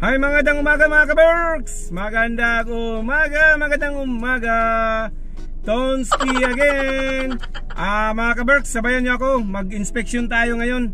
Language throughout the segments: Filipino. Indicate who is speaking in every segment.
Speaker 1: Hi, magandang umaga mga kaberks! Magandang umaga! Tonski again! Mga kaberks, sabayan niyo ako. Mag-inspection tayo ngayon.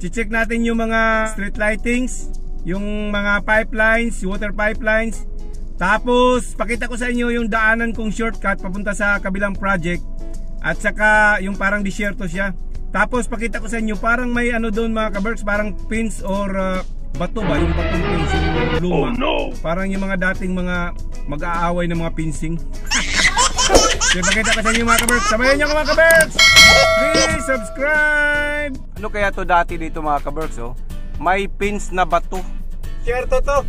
Speaker 1: Check natin yung mga street lightings, yung mga pipelines, water pipelines. Tapos, pakita ko sa inyo yung daanan kong shortcut papunta sa kabilang project. At saka, yung parang disyerto siya. Tapos, pakita ko sa inyo, parang may ano doon mga kaberks, parang pins or bato ba? Yung batong pins, yung luma. Oh, no. Parang yung mga dating mga mag-aaway ng mga pinsing. So, pakita ko sa inyo mga kaberks. Sabayan nyo ako mga kaberks! Please subscribe! Ano kaya to dati dito mga kaberks? Oh? May pins na bato. Disyerto to!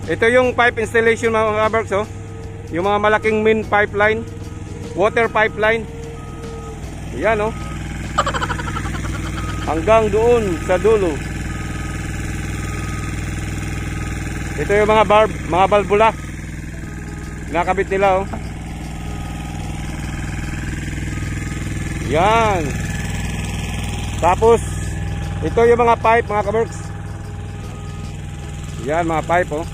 Speaker 1: Ito yung pipe installation mga kaberks, oh. Yung mga malaking main pipeline, water pipeline. Yan, oh. Hanggang doon sa dulo. Ito yung mga valvula. Nakabit nila, oh. Yan. Tapos ito yung mga pipe mga kaberks. Yan mga pipe, oh.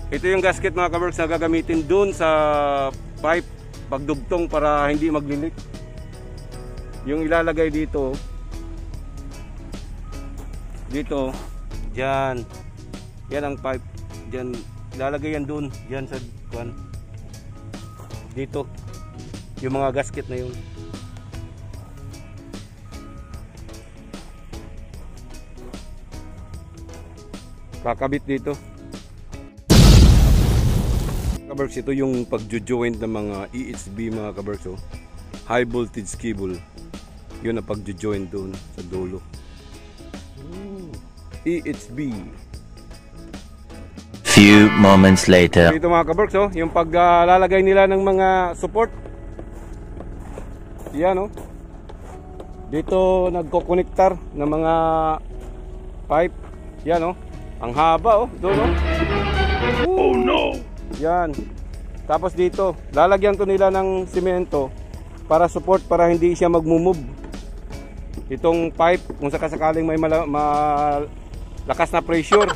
Speaker 1: Ito yung gasket mga kaberks na gagamitin dun sa pipe pagdugtong para hindi maglilik. Yung ilalagay dito, dito, dyan. Yan ang pipe. Dyan, ilalagay yan dun. Dyan sa kuwan. Dito. Yung mga gasket na yun. Kakabit dito. Kaberks, ito yung pagjo-joint ng mga EHB mga kaberks, oh. High voltage cable. Yun ang pagjo-joint doon sa dulo. EHB.
Speaker 2: Few moments later.
Speaker 1: Ito mga kaberks, oh, yung paglalagay nila ng mga support. Yan, oh. Dito nagko-connector ng mga pipe. Yan, oh. Ang haba, oh. Doon, oh. Oh no. Yan. Tapos dito, lalagyan to nila ng simento para support, para hindi siya magmumove. Itong pipe, kung sakasakaling may malakas na pressure.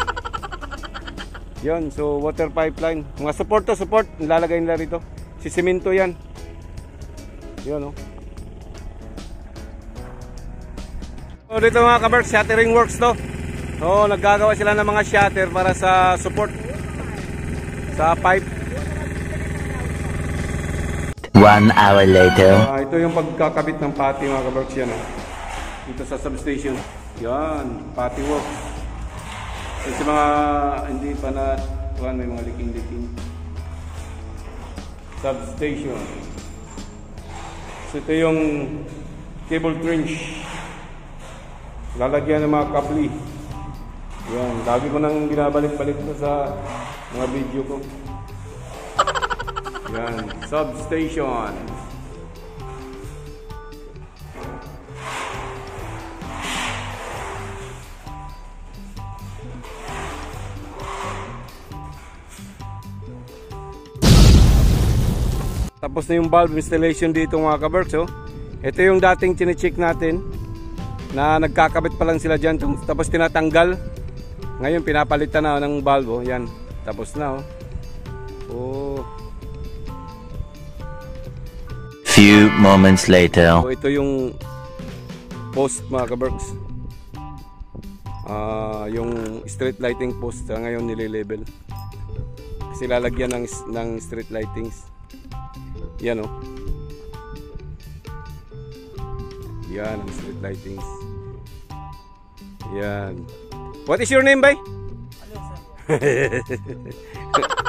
Speaker 1: Yan, so water pipeline. Mga support to, support, lalagay nila rito. Si simento yan. Yan, oh. So dito mga kaberks, shattering works to. So naggagawa sila ng mga shatter para sa support sa pipe.
Speaker 2: 1 hour later.
Speaker 1: Ito yung pagkakabit ng pati mga kaberks yan, oh. Dito sa substation. Yan, pati work. Kasi mga hindi pa na tuwan, may mga liking-liking. Substation. So ito yung cable trench. Lalagyan ng mga kabli. Yan, lagi ko nang binabalik-balik ko sa mga video ko. Yan, substation. Tapos na yung valve installation dito mga kaberks, oh. Ito yung dating chine-check natin na nagkakabit pa lang sila dyan, tapos tinatanggal. Ngayon pinapalitan na ng valve, oh. Yan, tapos na, oh. Oh.
Speaker 2: Few moments later.
Speaker 1: So ito yung post mga kaberks. Yung street lighting post ngayon nile-level. Kasi lalagyan ng street lightings. Yan, oh. Yan ang street lightings. Yan. What is your name, bay?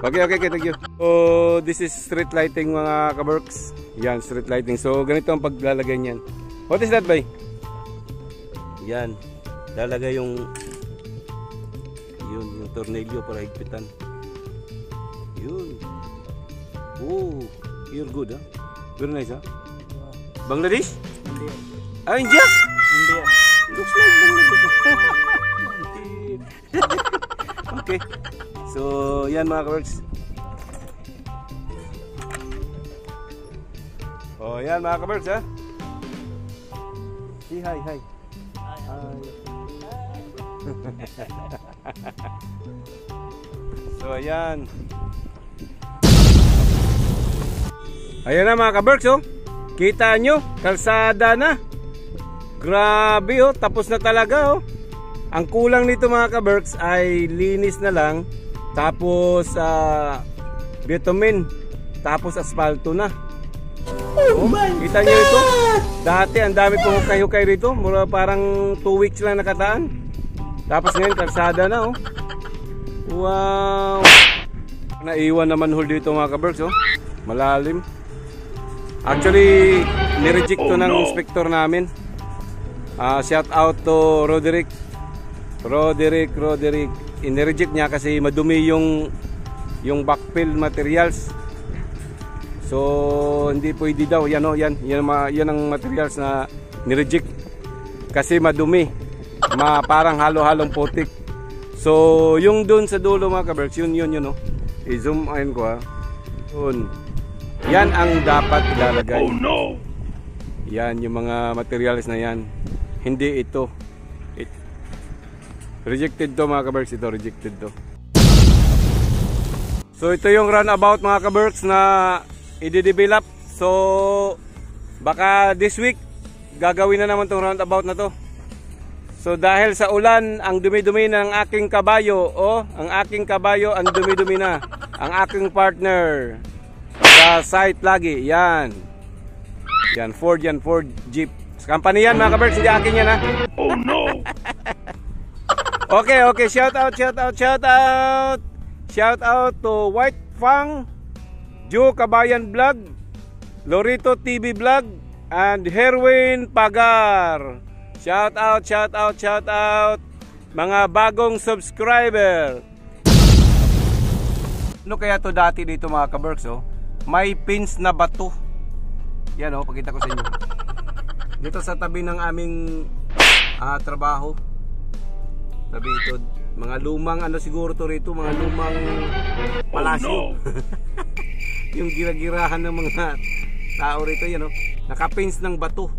Speaker 1: Okay, thank you. So, this is street lighting mga kaberks. Yan, street lighting. So, ganito ang paglalagay niyan. What is that, bay? Yan. Lalagay yung tornilyo para higpitan. Yun. Oh, you're good, ha? Very nice, ha? Bangladesh? India. Ah, India? India. Looks like Bangladesh. So yan mga kaberks. Oh yan mga kaberks ha. Say hi, hi. Hi. So ayan. Ayan na mga kaberks oh. Kita nyo, kalsada na. Grabe oh, tapos na talaga oh. Ang kulang nito mga kaberks ay linis na lang. Tapos bitumen. Tapos asfalto na. Oh, kita nyo ito. Dati ang dami pong hukay-hukay rito. Mura parang 2 weeks lang nakataan. Tapos ngayon kalsada na oh. Wow. Naiwan na manhole dito mga kaberks oh. Malalim. Actually, nireject to ng inspector namin. Shout out to Roderick. Inireject niya kasi madumi yung backfill materials. So hindi pwede daw. Yan oh, yan ang materials na nireject. Kasi madumi. Parang halo-halong putik. So yung dun sa dulo mga kaberks, yun oh. I-zoom in ko ha. Yun. Yan ang dapat ilalagay. Oh no. Yan yung mga materials na yan. Hindi ito. Rejected to mga kaberks. Ito rejected to. So ito yung runabout mga kaberks na i-develop. So baka this week gagawin na naman tong roundabout na to. So dahil sa ulan, ang dumi-dumi ng aking kabayo, ang aking kabayo ang dumi-dumi na. Ang aking partner sa site lagi, yan. Yan, Ford Jeep. Company yan mga kaberks, hindi akin yan ha. Oh no. Okay, shout out. Shout out to White Fang, Joe Kabayan Vlog, Lorito TV Vlog, and Herwin Pagar. Shout out mga bagong subscriber. Ano kaya to dati dito mga kaberks oh? May pins na bato. Yan oh, pakita ko sa inyo. Dito sa tabi ng aming trabaho. Tabi ito, mga lumang ano siguro to rito, mga lumang palasyo. Oh, no. Yung gira-girahan ng mga tao rito yan oh. Naka-pins ng bato.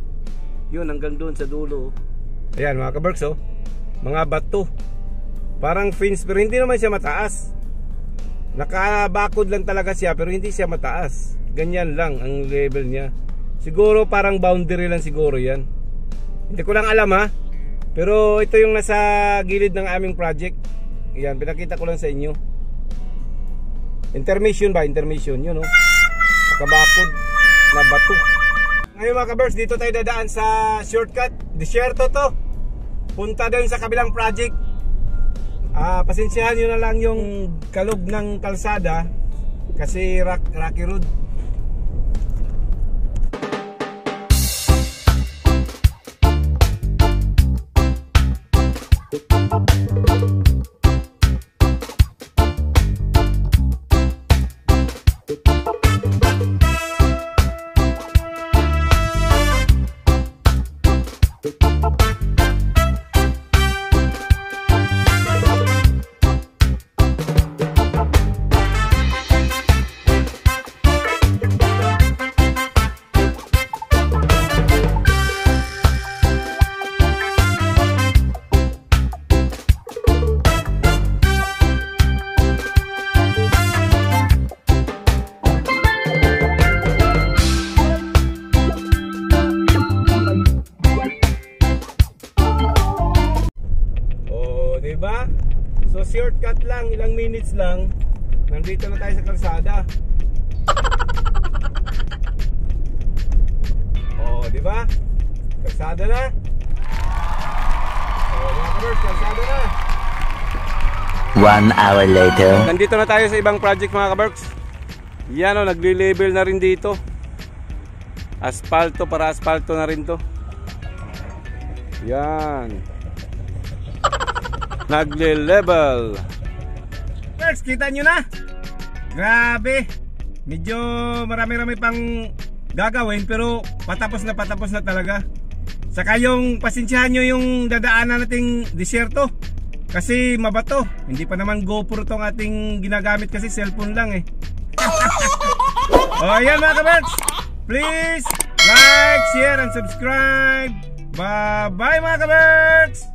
Speaker 1: Yun hanggang doon sa dulo. Ayan mga kaberks oh. Mga bato. Parang fence pero hindi naman siya mataas. Nakabakod lang talaga siya pero hindi siya mataas. Ganyan lang ang level niya. Siguro parang boundary lang siguro yan. Hindi ko lang alam ha. Pero ito yung nasa gilid ng aming project. Ayan, pinakita ko lang sa inyo. Intermission ba? Intermission yun oh. Nakabakod na bato. Ngayon mga kaberks, dito tayo dadaan sa shortcut. Disyerto to. Punta doon sa kabilang project. Pasensyahan nyo na lang yung kalog ng kalsada. Kasi rocky road. Diba? So shortcut lang, ilang minutes lang. Nandito na tayo sa kalsada. Oh, diba? Kalsada na. Oh, mga kaberks, kalsada na.
Speaker 2: 1 hour later.
Speaker 1: Nandito na tayo sa ibang project mga kaberks. Yan o, nagli-level na rin dito. Asfalto, para asfalto na rin to. Yan. Nagle-level. First, kita nyo na. Grabe. Medyo marami-rami pang gagawin pero patapos na talaga. Saka yung pasensyahan nyo yung dadaanan nating disyerto. Kasi mabato. Hindi pa naman GoPro tong ating ginagamit kasi cellphone lang eh. O ayan mga kaberks, please like, share, and subscribe. Bye bye mga kaberks.